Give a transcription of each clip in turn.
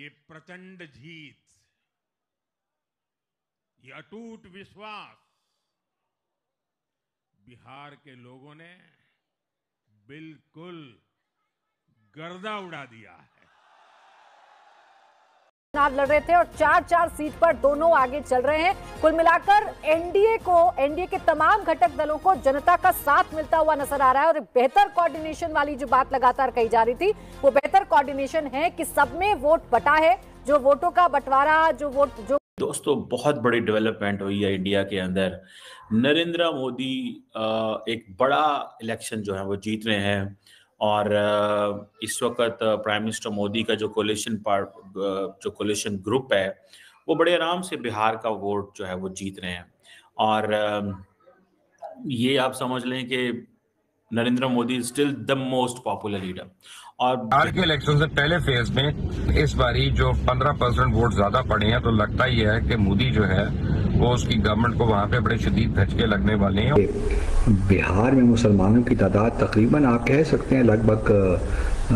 ये प्रचंड जीत, ये अटूट विश्वास बिहार के लोगों ने बिल्कुल गर्दा उड़ा दिया है। चुनाव लड़ रहे थे और 4-4 सीट पर दोनों आगे चल रहे हैं। कुल मिलाकर एनडीए के तमाम घटक दलों को जनता का साथ मिलता हुआ नजर आ रहा है और बेहतर कोऑर्डिनेशन वाली जो बात लगातार कही जा रही थी वो बेहतर कोऑर्डिनेशन है कि सब में वोट बटा है, जो वोटों का बंटवारा जो दोस्तों बहुत बड़ी डेवलपमेंट हुई है इंडिया के अंदर। नरेंद्र मोदी एक बड़ा इलेक्शन जो है वो जीत रहे हैं और इस वक्त प्राइम मिनिस्टर मोदी का जो कोलिशन ग्रुप है वो बड़े आराम से बिहार का वोट जो है वो जीत रहे हैं। और ये आप समझ लें कि Narendra Modi is still the most popular leader. और बिहार के इलेक्शन से पहले फेज में इस बारी जो 15% वोट ज्यादा पड़े हैं तो लगता ही है कि मोदी जो है वो उसकी गवर्नमेंट को वहां पे बड़े शदीद धचके लगने वाले हैं। बिहार में मुसलमानों की तादाद तकरीबन आप कह सकते हैं लगभग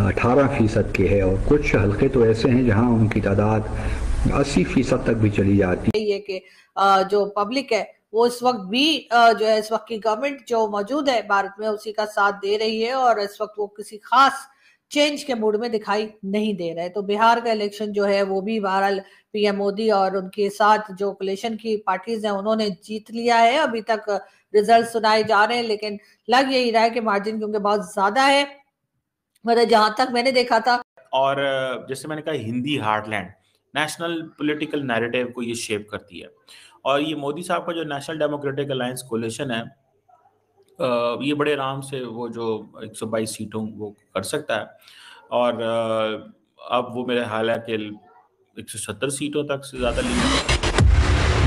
18% की है और कुछ हल्के तो ऐसे हैं जहां उनकी तादाद 80% तक भी चली जाती है। ये कि जो पब्लिक है वो इस वक्त भी जो है इस वक्त की गवर्नमेंट जो मौजूद है भारत में उसी का साथ दे रही है और इस वक्त वो किसी खास चेंज के मूड में दिखाई नहीं दे रहे। तो बिहार का इलेक्शन जो है वो भी बहरहाल पीएम मोदी और उनके साथ जो कोलिशन की पार्टीज हैं उन्होंने जीत लिया है। अभी तक रिजल्ट सुनाए जा रहे हैं लेकिन लग यही रहा है कि मार्जिन क्योंकि बहुत ज्यादा है, मतलब जहां तक मैंने देखा था। और जैसे मैंने कहा Hindi heartland national political narrative को ये शेप करती है और ये मोदी साहब का जो नेशनल डेमोक्रेटिक अलायंस कोलिशन है ये बड़े आराम से वो जो 122 सीटों वो कर सकता है और अब वो मेरे हाल है कि 170 सीटों तक से ज्यादा लीड।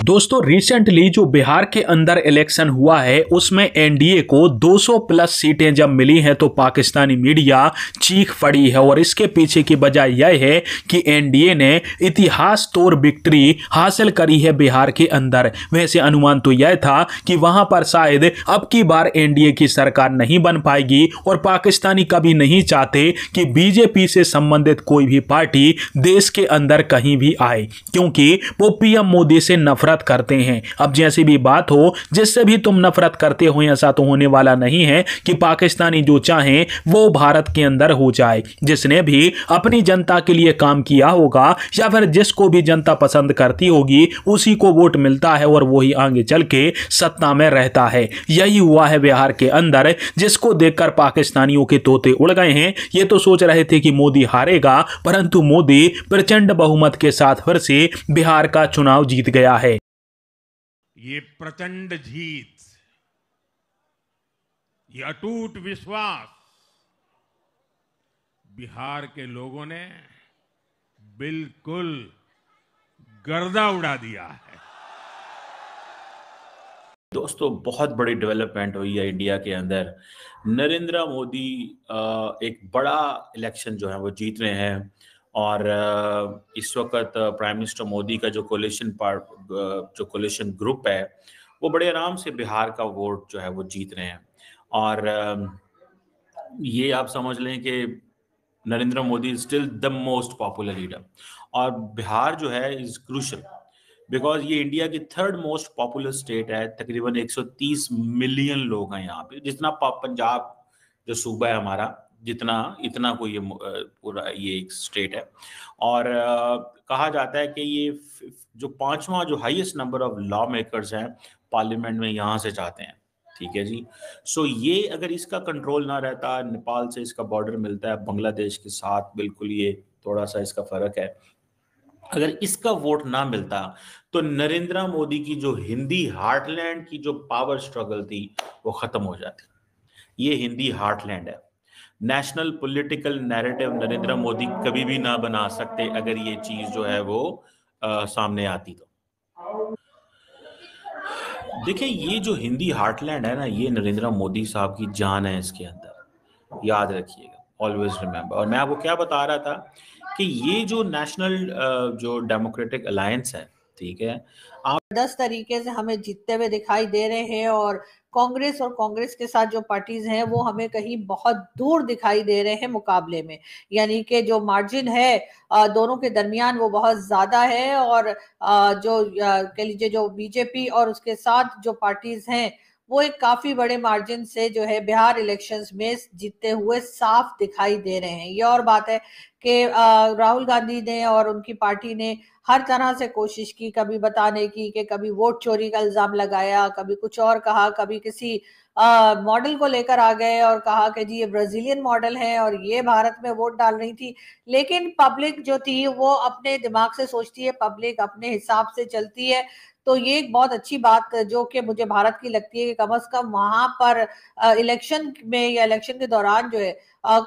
दोस्तों रिसेंटली जो बिहार के अंदर इलेक्शन हुआ है उसमें एनडीए को 200 प्लस सीटें जब मिली हैं तो पाकिस्तानी मीडिया चीख पड़ी है और इसके पीछे की वजह यह है कि एनडीए ने इतिहास तोड़ विक्ट्री हासिल करी है बिहार के अंदर। वैसे अनुमान तो यह था कि वहां पर शायद अब की बार एनडीए की सरकार नहीं बन पाएगी और पाकिस्तानी कभी नहीं चाहते कि बीजेपी से संबंधित कोई भी पार्टी देश के अंदर कहीं भी आए क्योंकि वो पीएम मोदी से नफरत करते हैं। अब जैसी भी बात हो जिससे भी तुम नफरत करते हो ऐसा तो होने वाला नहीं है कि पाकिस्तानी जो चाहें वो भारत के अंदर हो जाए। जिसने भी अपनी जनता के लिए काम किया होगा या फिर जिसको भी जनता पसंद करती होगी उसी को वोट मिलता है और वही आगे चल के सत्ता में रहता है। यही हुआ है बिहार के अंदर जिसको देखकर पाकिस्तानियों के तोते उड़ गए हैं। ये तो सोच रहे थे कि मोदी हारेगा परंतु मोदी प्रचंड बहुमत के साथ फिर से बिहार का चुनाव जीत गया है। ये प्रचंड जीत, ये अटूट विश्वास बिहार के लोगों ने बिल्कुल गर्दा उड़ा दिया है। दोस्तों बहुत बड़ी डेवलपमेंट हुई है इंडिया के अंदर। नरेंद्र मोदी एक बड़ा इलेक्शन जो है वो जीत रहे हैं और इस वक्त प्राइम मिनिस्टर मोदी का जो कोलिशन ग्रुप है वो बड़े आराम से बिहार का वोट जो है वो जीत रहे हैं। और ये आप समझ लें कि Narendra Modi is still the most popular leader और बिहार जो है इज क्रूशल बिकॉज ये इंडिया की 3rd मोस्ट पॉपुलर स्टेट है। तकरीबन 130 मिलियन लोग हैं यहाँ पे, जितना पंजाब जो सूबा है हमारा इतना कोई ये पूरा ये एक स्टेट है। और कहा जाता है कि ये जो 5वां जो highest number of law makers हैं पार्लियामेंट में यहाँ से जाते हैं। ठीक है जी। सो ये अगर इसका कंट्रोल ना रहता, नेपाल से इसका बॉर्डर मिलता है बांग्लादेश के साथ, बिल्कुल ये थोड़ा सा इसका फर्क है। अगर इसका वोट ना मिलता तो नरेंद्र मोदी की जो हिंदी हार्टलैंड की जो पावर स्ट्रगल थी वो खत्म हो जाती। ये हिंदी हार्टलैंड है। National political narrative Narendra Modi कभी भी ना बना सकते अगर ये चीज जो है वो सामने आती तो। देखिए ये जो हिंदी हार्टलैंड है ना, ये नरेंद्र मोदी साहब की जान है इसके अंदर, याद रखिएगा, ऑलवेज रिमेंबर। और मैं आपको क्या बता रहा था कि ये जो नेशनल जो डेमोक्रेटिक अलायंस है, ठीक है। जबरदस्त तरीके से हमें जीतते हुए दिखाई दे रहे हैं और कांग्रेस के साथ जो पार्टीज हैं वो हमें कहीं बहुत दूर दिखाई दे रहे हैं मुकाबले में, यानी कि जो मार्जिन है दोनों के दरमियान वो बहुत ज्यादा है। और जो कह लीजिए जो बीजेपी और उसके साथ जो पार्टीज हैं वो एक काफी बड़े मार्जिन से जो है बिहार इलेक्शंस में जीतते हुए साफ दिखाई दे रहे हैं। ये और बात है कि राहुल गांधी ने और उनकी पार्टी ने हर तरह से कोशिश की, कभी बताने की कि कभी वोट चोरी का इल्जाम लगाया, कभी कुछ और कहा, कभी किसी मॉडल को लेकर आ गए और कहा कि जी ये ब्राजीलियन मॉडल है और ये भारत में वोट डाल रही थी। लेकिन पब्लिक जो थी वो अपने दिमाग से सोचती है, पब्लिक अपने हिसाब से चलती है। तो ये एक बहुत अच्छी बात जो कि मुझे भारत की लगती है कि कम से कम वहां पर इलेक्शन में या इलेक्शन के दौरान जो है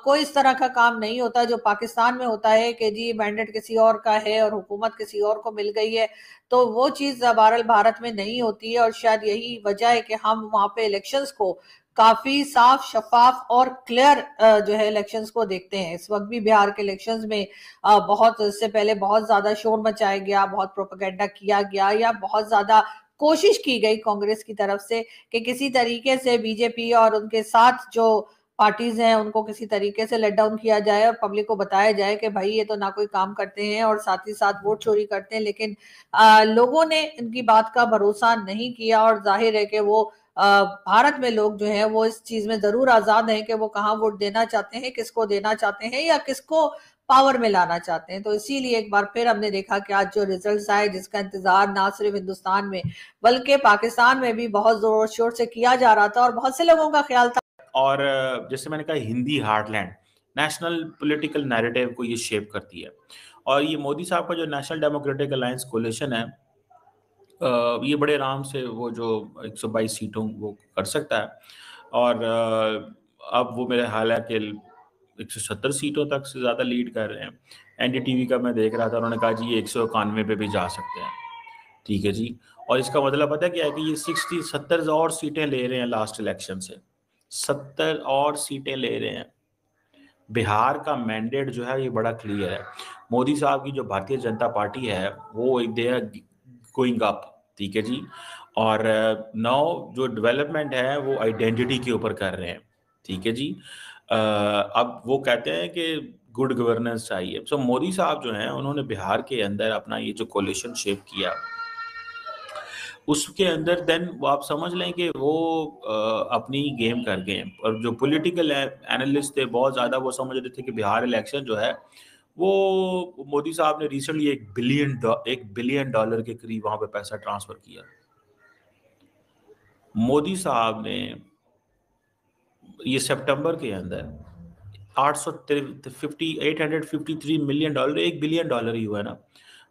कोई इस तरह का काम नहीं होता जो पाकिस्तान में होता है कि जी मैंडेट किसी और का है और हुकूमत किसी और को मिल गई है। तो वो चीज बहरहाल भारत में नहीं होती है और शायद यही वजह है कि हम वहां पे इलेक्शंस को काफी साफ, शफाफ और क्लियर जो है इलेक्शंस को देखते हैं। इस वक्त भी बिहार के इलेक्शंस में बहुत इससे पहले बहुत ज्यादा शोर मचाया गया, बहुत प्रोपेगेंडा किया गया या बहुत ज्यादा कोशिश की गई कांग्रेस की तरफ से कि किसी तरीके से बीजेपी और उनके साथ जो पार्टीज हैं उनको किसी तरीके से लेट डाउन किया जाए और पब्लिक को बताया जाए कि भाई ये तो ना कोई काम करते हैं और साथ ही साथ वोट चोरी करते हैं। लेकिन लोगों ने इनकी बात का भरोसा नहीं किया और जाहिर है कि वो भारत में लोग जो है वो इस चीज में जरूर आजाद हैं कि वो कहाँ वोट देना चाहते हैं, किसको देना चाहते हैं या किसको पावर में लाना चाहते हैं। तो इसीलिए एक बार फिर हमने देखा कि आज जो रिजल्ट्स आए जिसका इंतजार ना सिर्फ हिंदुस्तान में बल्कि पाकिस्तान में भी बहुत जोर शोर से किया जा रहा था और बहुत से लोगों का ख्याल था। और जैसे मैंने कहा Hindi heartland national political narrative को ये शेप करती है। और ये मोदी साहब का जो नेशनल डेमोक्रेटिक अलायंस कोलिशन है ये बड़े आराम से वो जो 122 सीटों वो कर सकता है। और अब वो मेरे हाल है कि 170 सीटों तक से ज़्यादा लीड कर रहे हैं। एनडीटीवी का मैं देख रहा था, उन्होंने कहा जी 191 पे भी जा सकते हैं। ठीक है जी। और इसका मतलब पता क्या है कि ये 70 और सीटें ले रहे हैं लास्ट इलेक्शन से, 70 और सीटें ले रहे हैं। बिहार का मैंडेट जो है ये बड़ा क्लियर है। मोदी साहब की जो भारतीय जनता पार्टी है वो दे आर गोइंग अप। ठीक है जी। और नाउ जो डेवलपमेंट है वो आइडेंटिटी के ऊपर कर रहे हैं। ठीक है जी। अब वो कहते हैं कि गुड गवर्नेंस चाहिए। सो मोदी साहब जो हैं उन्होंने बिहार के अंदर अपना ये जो कोलिशन शेप किया उसके अंदर देन वो आप समझ लें कि वो अपनी गेम कर गए। और जो पॉलिटिकल एनालिस्ट थे बहुत ज़्यादा वो समझ रहे थे कि बिहार इलेक्शन जो है वो मोदी साहब ने रिसेंटली $1 बिलियन के करीब वहां पे पैसा ट्रांसफर किया। मोदी साहब ने ये सितंबर के अंदर $853 मिलियन, $1 बिलियन ही हुआ है ना,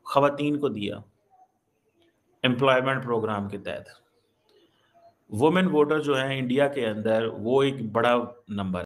खवातीन को दिया एम्प्लॉयमेंट प्रोग्राम के तहत। वुमेन वोटर जो है इंडिया के अंदर वो एक बड़ा नंबर